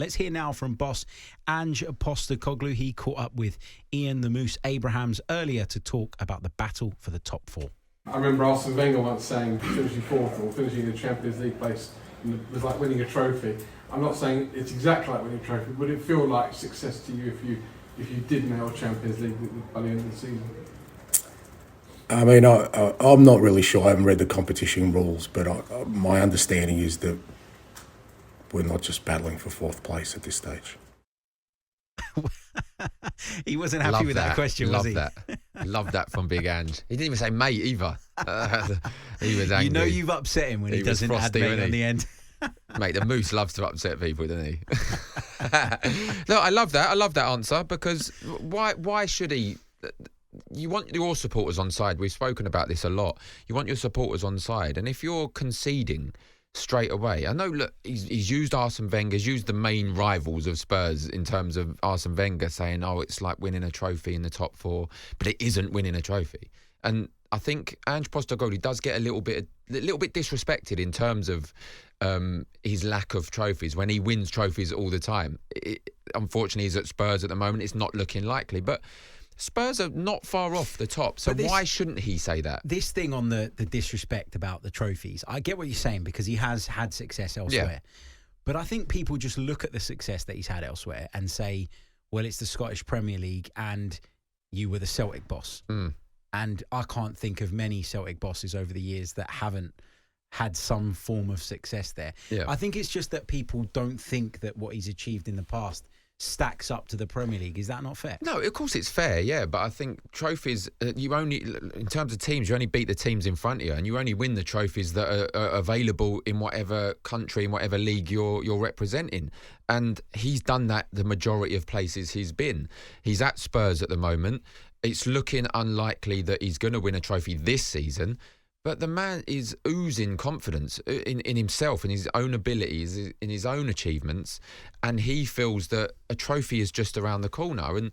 Let's hear now from boss Ange Postecoglou. He caught up with Ian the Moose Abrahams earlier to talk about the battle for the top four. I remember Arsene Wenger once saying finishing fourth or finishing in a Champions League place was like winning a trophy. I'm not saying it's exactly like winning a trophy. Would it feel like success to you if you did nail a Champions League by the end of the season? I mean, I'm not really sure. I haven't read the competition rules, but my understanding is that we're not just battling for fourth place at this stage. He wasn't happy with that question, was he? Love that from Big Ange. He didn't even say mate either. He was angry. You know you've upset him when he doesn't frosty, add mate on the end. Mate, the Moose loves to upset people, doesn't he? Look, I love that. I love that answer because why should he? You want your supporters on side. We've spoken about this a lot. You want your supporters on side. And if you're conceding straight away, I know, look, he's used Arsene Wenger, he's used the main rivals of Spurs in terms of Arsene Wenger saying, oh, it's like winning a trophy in the top four, but it isn't winning a trophy. And I think Ange Postecoglou does get a little bit disrespected in terms of his lack of trophies when he wins trophies all the time. Unfortunately, he's at Spurs at the moment. It's not looking likely, but Spurs are not far off the top, so why shouldn't he say that? This thing on the disrespect about the trophies, I get what you're saying because he has had success elsewhere. Yeah. But I think people just look at the success that he's had elsewhere and say, well, it's the Scottish Premier League and you were the Celtic boss. Mm. And I can't think of many Celtic bosses over the years that haven't had some form of success there. Yeah. I think it's just that people don't think that what he's achieved in the past stacks up to the Premier League. Is that not fair? No, of course it's fair, yeah. But I think trophies, you only, in terms of teams, you only beat the teams in front of you, and you only win the trophies that are available in whatever country, in whatever league you're representing. And he's done that the majority of places he's been. He's at Spurs at the moment. It's looking unlikely that he's going to win a trophy this season. But the man is oozing confidence in himself, in his own abilities, in his own achievements, and he feels that a trophy is just around the corner. And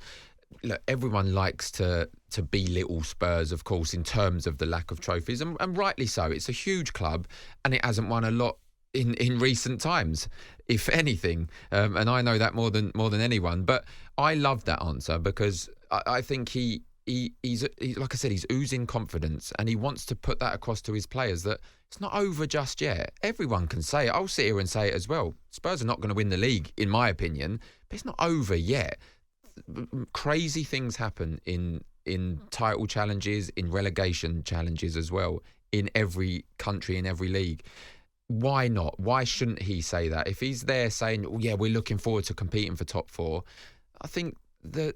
look, everyone likes to belittle Spurs, of course, in terms of the lack of trophies, and rightly so. It's a huge club, and it hasn't won a lot in recent times, if anything. And I know that more than anyone. But I love that answer because I think he's like I said, he's oozing confidence, and he wants to put that across to his players that it's not over just yet. Everyone can say it. I'll sit here and say it as well. Spurs are not going to win the league, in my opinion, but it's not over yet. Crazy things happen in title challenges, in relegation challenges as well, in every country, in every league. Why not? Why shouldn't he say that? If he's there saying, oh, yeah, we're looking forward to competing for top four, I think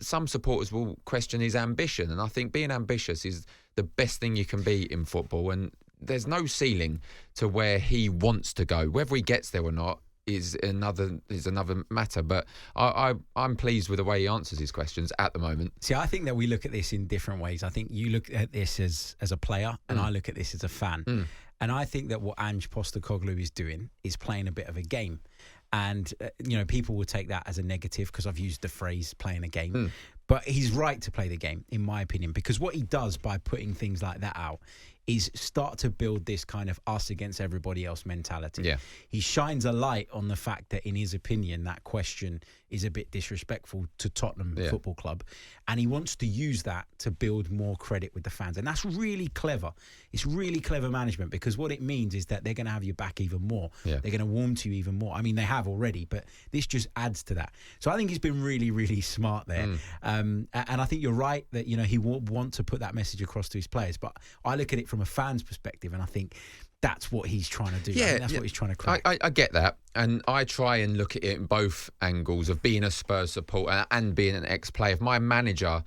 some supporters will question his ambition, and I think being ambitious is the best thing you can be in football, and there's no ceiling to where he wants to go. Whether he gets there or not is another matter, but I'm pleased with the way he answers his questions at the moment. See, I think that we look at this in different ways. I think you look at this as a player, and I look at this as a fan. And I think that what Ange Postecoglou is doing is playing a bit of a game. And, people will take that as a negative because I've used the phrase playing a game. But he's right to play the game, in my opinion, because what he does by putting things like that out is start to build this kind of us against everybody else mentality. Yeah. He shines a light on the fact that, in his opinion, that question is a bit disrespectful to Tottenham Football Club. And he wants to use that to build more credit with the fans. And that's really clever. It's really clever management, because what it means is that they're going to have your back even more. Yeah. They're going to warm to you even more. I mean, they have already, but this just adds to that. So I think he's been really, really smart there. And I think you're right that, he will want to put that message across to his players. But I look at it from a fan's perspective, and I think that's what he's trying to do. Yeah, that's what he's trying to crack. I get that. And I try and look at it in both angles of being a Spurs supporter and being an ex-player. If my manager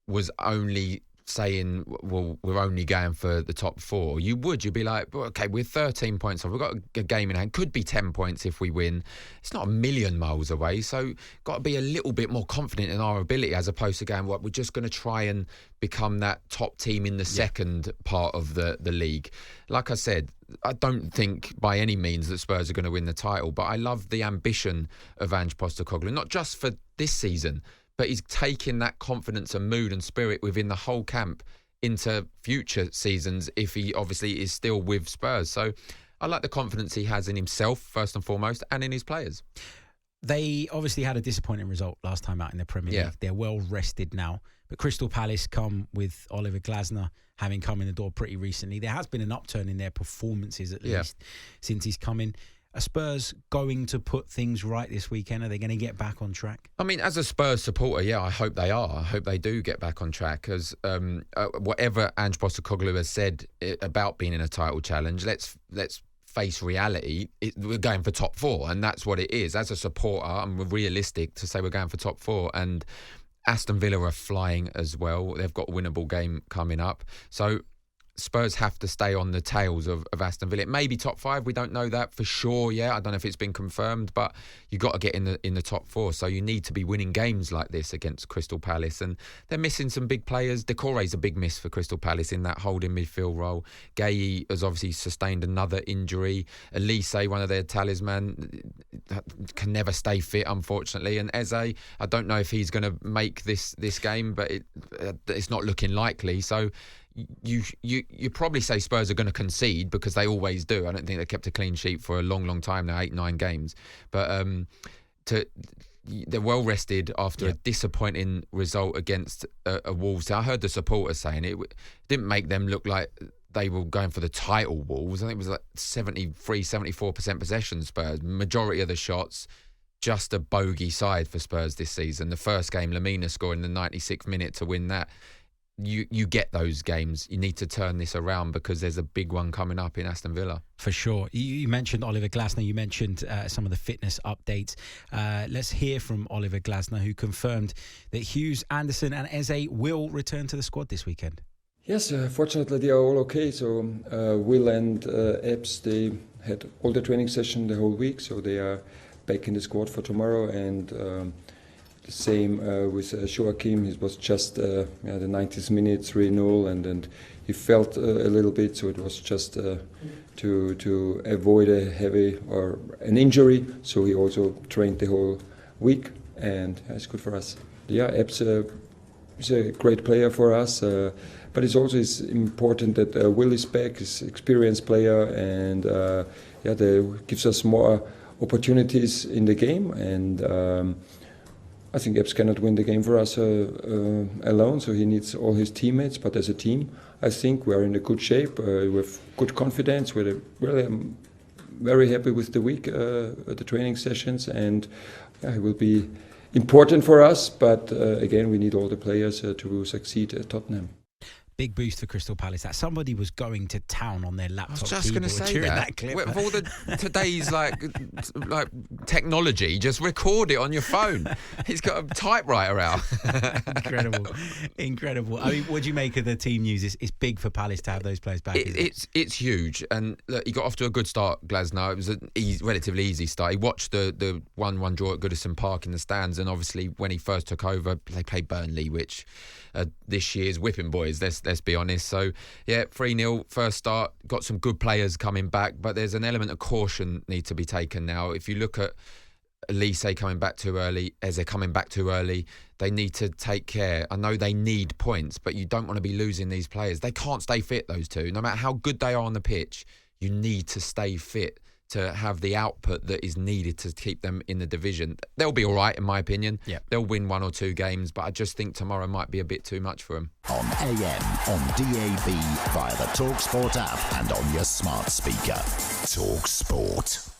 was only saying, well, we're only going for the top four, you'd be like, well, okay, we're 13 points off. We've got a game in hand. Could be 10 points if we win. It's not a million miles away. So got to be a little bit more confident in our ability, as opposed to going, well, we're just going to try and become that top team in the second part of the league. Like I said, I don't think by any means that Spurs are going to win the title, but I love the ambition of Ange Postecoglou, not just for this season, but he's taking that confidence and mood and spirit within the whole camp into future seasons if he obviously is still with Spurs. So I like the confidence he has in himself, first and foremost, and in his players. They obviously had a disappointing result last time out in the Premier League. They're well rested now. But Crystal Palace come with Oliver Glasner having come in the door pretty recently. There has been an upturn in their performances, at least, since he's come in. Are Spurs going to put things right this weekend? Are they going to get back on track? I mean, as a Spurs supporter, I hope they are. I hope they do get back on track, because whatever Ange Postecoglou has said about being in a title challenge, let's face reality. We're going for top 4, and that's what it is. As a supporter, I'm realistic to say we're going for top 4, and Aston Villa are flying as well. They've got a winnable game coming up. So Spurs have to stay on the tails of Aston Villa. It may be top 5. We don't know that for sure yet. I don't know if it's been confirmed, but you got to get in the top 4. So you need to be winning games like this against Crystal Palace. And they're missing some big players. Decore's a big miss for Crystal Palace in that holding midfield role. Gueye has obviously sustained another injury. Elise, one of their talisman, can never stay fit, unfortunately. And Eze, I don't know if he's going to make this game, but it's not looking likely. So you probably say Spurs are going to concede, because they always do. I don't think they kept a clean sheet for a long time now, 8-9 games. But they're well rested after a disappointing result against a Wolves. I heard the supporters saying it didn't make them look like they were going for the title. Wolves, I think it was like 74% possession Spurs. Majority of the shots. Just a bogey side for Spurs this season. The first game, Lamina scoring in the 96th minute to win that. You get those games. You need to turn this around, because there's a big one coming up in Aston Villa. For sure. You mentioned Oliver Glasner. You mentioned some of the fitness updates. Let's hear from Oliver Glasner, who confirmed that Hughes, Anderson and Eze will return to the squad this weekend. Yes, fortunately they are all okay. So Will and Epps, they had all the training session the whole week, so they are back in the squad for tomorrow. And the same with Joachim. He was just the 90th minute 3-0, and he felt a little bit, so it was just to avoid a heavy or an injury. So he also trained the whole week, and it's good for us. Yeah, Epps is a great player for us, but it's also important that Will is back. He's an experienced player, and that gives us more opportunities in the game. And I think Epps cannot win the game for us alone, so he needs all his teammates. But as a team, I think we are in a good shape. We have good confidence. We're really very happy with the week, the training sessions, and it will be important for us. But again, we need all the players to succeed at Tottenham. Big boost for Crystal Palace. That somebody was going to town on their laptop. I was just going to say that clip. With all today's like technology, just record it on your phone. He's got a typewriter out. Incredible. I mean, what do you make of the team news? It's big for Palace to have those players back. It's huge, and look, he got off to a good start, Glasner. It was a relatively easy start. He watched the 1-1 draw at Goodison Park in the stands, and obviously when he first took over, they played Burnley, which this year's whipping boys. Let's be honest. So, 3-0, first start, got some good players coming back, but there's an element of caution need to be taken now. If you look at Elise coming back too early, Eze coming back too early, they need to take care. I know they need points, but you don't want to be losing these players. They can't stay fit, those two. No matter how good they are on the pitch, you need to stay fit to have the output that is needed to keep them in the division. They'll be all right, in my opinion. Yep. They'll win 1 or 2 games, but I just think tomorrow might be a bit too much for them. On AM, on DAB, via the talkSPORT app and on your smart speaker. talkSPORT.